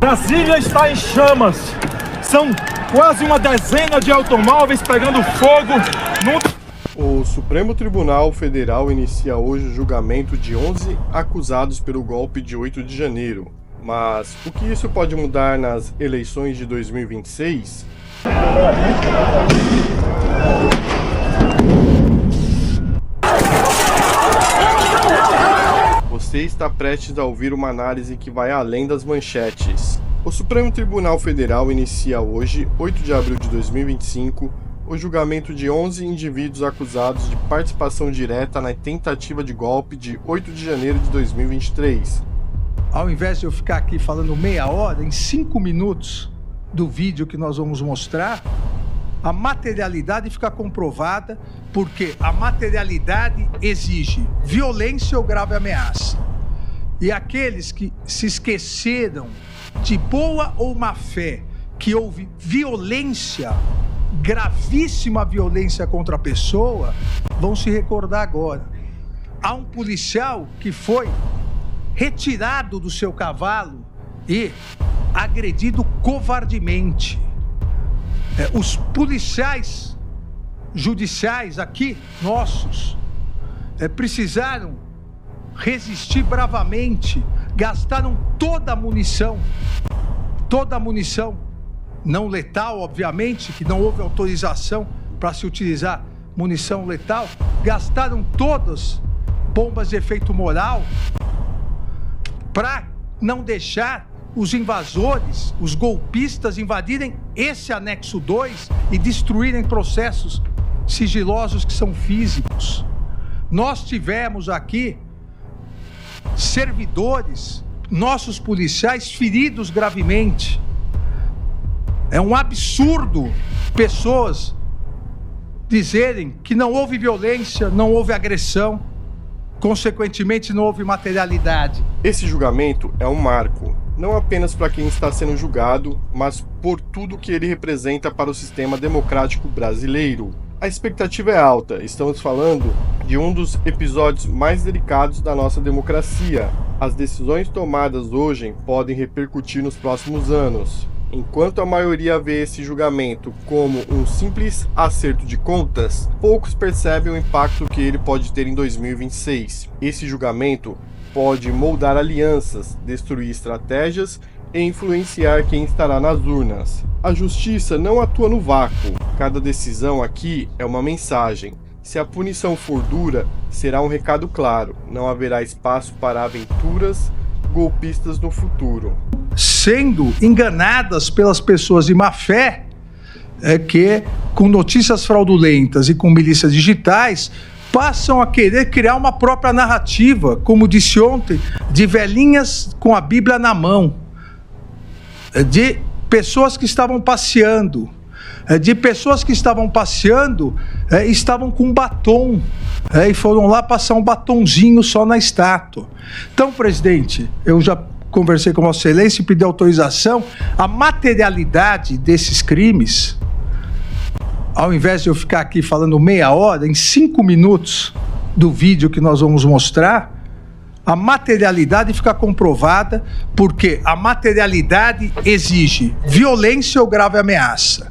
Brasília está em chamas. São quase uma dezena de automóveis pegando fogo no... O Supremo Tribunal Federal inicia hoje o julgamento de 11 acusados pelo golpe de 8 de janeiro. Mas o que isso pode mudar nas eleições de 2026? Você está prestes a ouvir uma análise que vai além das manchetes. O Supremo Tribunal Federal inicia hoje, 8 de abril de 2025, o julgamento de 11 indivíduos acusados de participação direta na tentativa de golpe de 8 de janeiro de 2023. Ao invés de eu ficar aqui falando meia hora, em 5 minutos do vídeo que nós vamos mostrar, a materialidade fica comprovada, porque a materialidade exige violência ou grave ameaça. E aqueles que se esqueceram de boa ou má fé, que houve violência, gravíssima violência contra a pessoa, vão se recordar agora. Há um policial que foi retirado do seu cavalo e agredido covardemente. Os policiais judiciais aqui, nossos, precisaram resistir bravamente, gastaram toda a munição, não letal, obviamente, que não houve autorização para se utilizar munição letal, gastaram todas bombas de efeito moral para não deixar os invasores, os golpistas invadirem esse anexo 2 e destruírem processos sigilosos que são físicos. Nós tivemos aqui servidores, nossos policiais feridos gravemente. É um absurdo pessoas dizerem que não houve violência, não houve agressão, consequentemente não houve materialidade. Esse julgamento é um marco, não apenas para quem está sendo julgado, mas por tudo que ele representa para o sistema democrático brasileiro. A expectativa é alta, estamos falando de um dos episódios mais delicados da nossa democracia. As decisões tomadas hoje podem repercutir nos próximos anos. Enquanto a maioria vê esse julgamento como um simples acerto de contas, poucos percebem o impacto que ele pode ter em 2026. Esse julgamento pode moldar alianças, destruir estratégias e influenciar quem estará nas urnas. A justiça não atua no vácuo. Cada decisão aqui é uma mensagem. Se a punição for dura, será um recado claro. Não haverá espaço para aventuras golpistas no futuro. Sendo enganadas pelas pessoas de má fé, que com notícias fraudulentas e com milícias digitais, passam a querer criar uma própria narrativa, como disse ontem, de velhinhas com a Bíblia na mão, de pessoas que estavam passeando, estavam com batom, e foram lá passar um batonzinho só na estátua. Então, presidente, eu já conversei com Vossa Excelência e pedi autorização. A materialidade desses crimes, ao invés de eu ficar aqui falando meia hora, em 5 minutos do vídeo que nós vamos mostrar, a materialidade fica comprovada, porque a materialidade exige violência ou grave ameaça.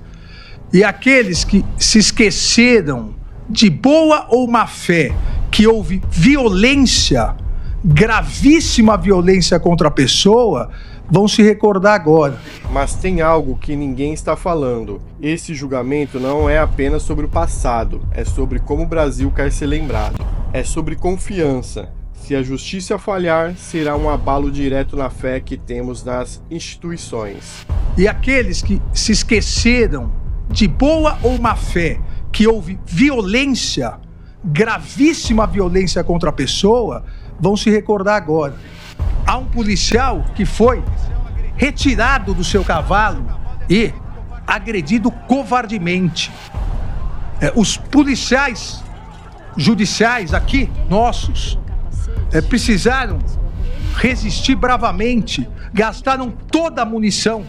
E aqueles que se esqueceram de boa ou má fé, que houve violência, gravíssima violência contra a pessoa, vão se recordar agora. Mas tem algo que ninguém está falando. Esse julgamento não é apenas sobre o passado, é sobre como o Brasil quer ser lembrado. É sobre confiança. Se a justiça falhar, será um abalo direto na fé que temos nas instituições. E aqueles que se esqueceram de boa ou má fé, que houve violência, gravíssima violência contra a pessoa, vão se recordar agora. Há um policial que foi retirado do seu cavalo e agredido covardemente. Os policiais judiciais aqui, nossos, precisaram resistir bravamente, gastaram toda a munição,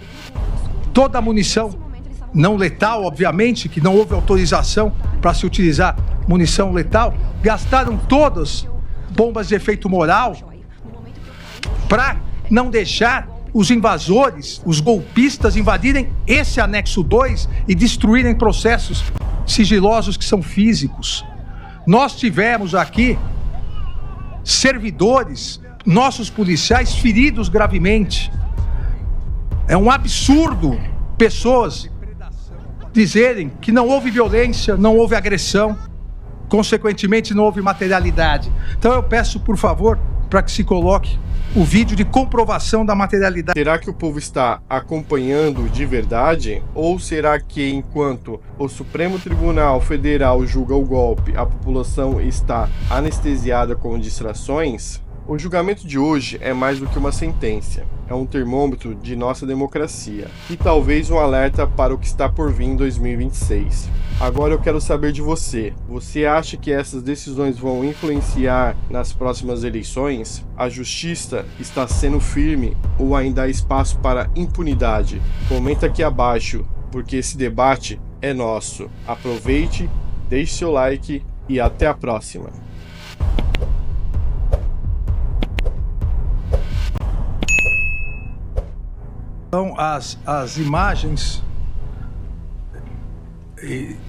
não letal, obviamente, que não houve autorização para se utilizar munição letal, gastaram todas bombas de efeito moral para não deixar os invasores, os golpistas invadirem esse anexo 2 e destruírem processos sigilosos que são físicos. Nós tivemos aqui servidores, nossos policiais feridos gravemente. É um absurdo pessoas dizerem que não houve violência, não houve agressão, consequentemente não houve materialidade. Então eu peço, por favor, para que se coloque o vídeo de comprovação da materialidade. Será que o povo está acompanhando de verdade? Ou será que, enquanto o Supremo Tribunal Federal julga o golpe, a população está anestesiada com distrações? O julgamento de hoje é mais do que uma sentença, é um termômetro de nossa democracia e talvez um alerta para o que está por vir em 2026. Agora eu quero saber de você. Você acha que essas decisões vão influenciar nas próximas eleições? A justiça está sendo firme ou ainda há espaço para impunidade? Comenta aqui abaixo, porque esse debate é nosso. Aproveite, deixe seu like e até a próxima. Então, as imagens,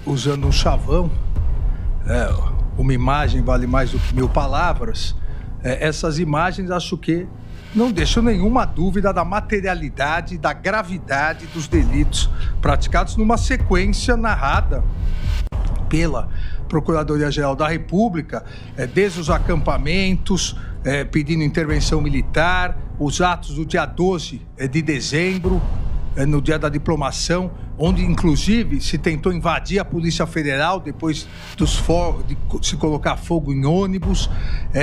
usando um chavão, uma imagem vale mais do que 1000 palavras, essas imagens acho que não deixam nenhuma dúvida da materialidade, da gravidade dos delitos praticados numa sequência narrada pela Procuradoria-Geral da República, desde os acampamentos, pedindo intervenção militar, os atos do dia 12 de dezembro, no dia da diplomação, onde inclusive se tentou invadir a Polícia Federal depois de se colocar fogo em ônibus,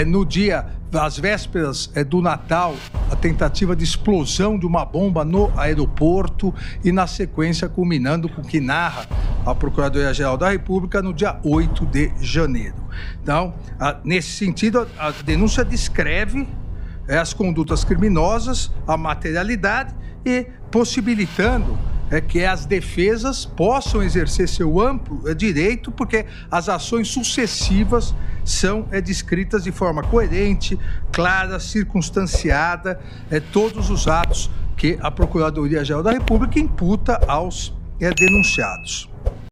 no dia, às vésperas do Natal, a tentativa de explosão de uma bomba no aeroporto e na sequência culminando com o que narra a Procuradoria-Geral da República no dia 8 de janeiro. Então, nesse sentido, a denúncia descreve as condutas criminosas, a materialidade e possibilitando que as defesas possam exercer seu amplo direito, porque as ações sucessivas são descritas de forma coerente, clara, circunstanciada, todos os atos que a Procuradoria-Geral da República imputa aos denunciados.